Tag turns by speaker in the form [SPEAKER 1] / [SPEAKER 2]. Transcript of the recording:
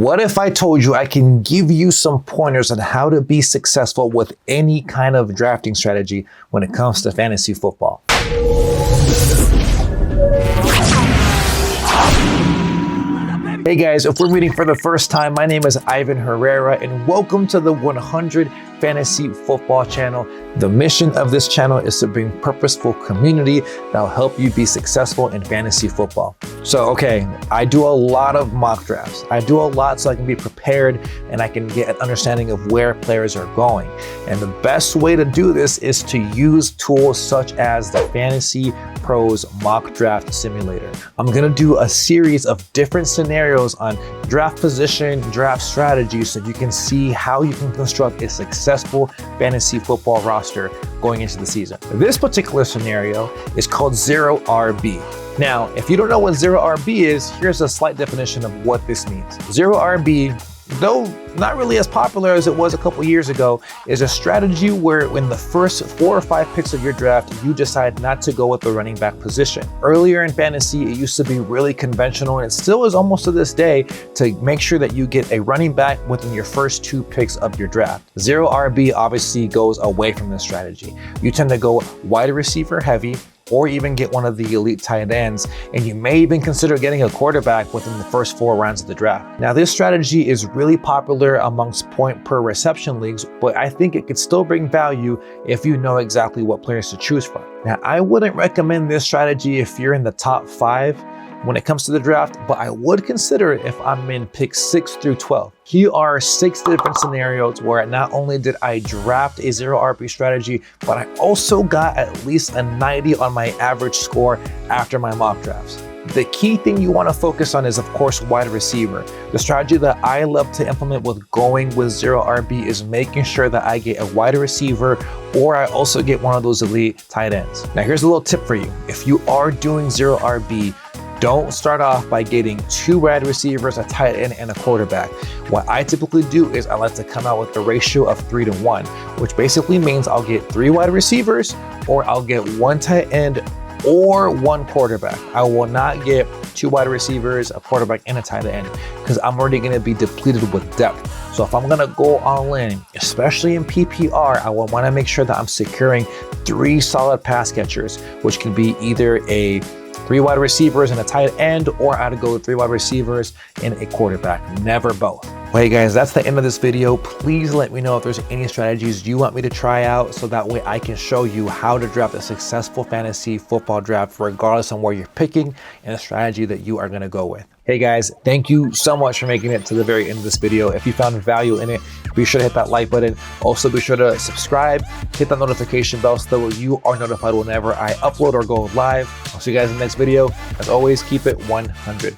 [SPEAKER 1] What if I told you I can give you some pointers on how to be successful with any kind of drafting strategy when it comes to fantasy football? Hey guys, if we're meeting for the first time, my name is Ivan Herrera and welcome to the 100 Fantasy Football channel. The mission of this channel is to bring purposeful community that'll help you be successful in fantasy football. So, I do a lot of mock drafts. I do a lot so I can be prepared and I can get an understanding of where players are going. And the best way to do this is to use tools such as the Fantasy Pros Mock Draft Simulator. I'm gonna do a series of different scenarios on draft position, draft strategy, so you can see how you can construct a successful fantasy football roster going into the season. This particular scenario is called Zero RB. Now, if you don't know what Zero RB is, here's a slight definition of what this means. Zero RB, though not really as popular as it was a couple years ago, is a strategy where in the first 4 or 5 picks of your draft, you decide not to go with the running back position. Earlier in fantasy, it used to be really conventional, and it still is almost to this day, to make sure that you get a running back within your first 2 picks of your draft. Zero RB obviously goes away from this strategy. You tend to go wide receiver heavy, or even get one of the elite tight ends, and you may even consider getting a quarterback within the first 4 rounds of the draft. Now, this strategy is really popular amongst point per reception leagues, but I think it could still bring value if you know exactly what players to choose from. Now, I wouldn't recommend this strategy if you're in the top 5 when it comes to the draft, but I would consider it if I'm in picks 6 through 12. Here are 6 different scenarios where not only did I draft a Zero RB strategy, but I also got at least a 90 on my average score after my mock drafts. The key thing you want to focus on is, of course, wide receiver. The strategy that I love to implement with going with Zero RB is making sure that I get a wide receiver, or I also get one of those elite tight ends. Now, here's a little tip for you. If you are doing Zero RB, don't start off by getting 2 wide receivers, a tight end, and a quarterback. What I typically do is I like to come out with a ratio of 3 to 1, which basically means I'll get 3 wide receivers, or I'll get 1 tight end, or 1 quarterback. I will not get 2 wide receivers, a quarterback, and a tight end, because I'm already gonna be depleted with depth. So if I'm gonna go all in, especially in PPR, I will wanna make sure that I'm securing 3 solid pass catchers, which can be either a 3 wide receivers and a tight end, or I'd go with 3 wide receivers and a quarterback, never both. Well, hey guys, that's the end of this video. Please let me know if there's any strategies you want me to try out, so that way I can show you how to draft a successful fantasy football draft regardless on where you're picking and the strategy that you are gonna go with. Hey guys, thank you so much for making it to the very end of this video. If you found value in it, be sure to hit that like button. Also, be sure to subscribe, hit that notification bell so that you are notified whenever I upload or go live. I'll see you guys in the next video. As always, keep it 100.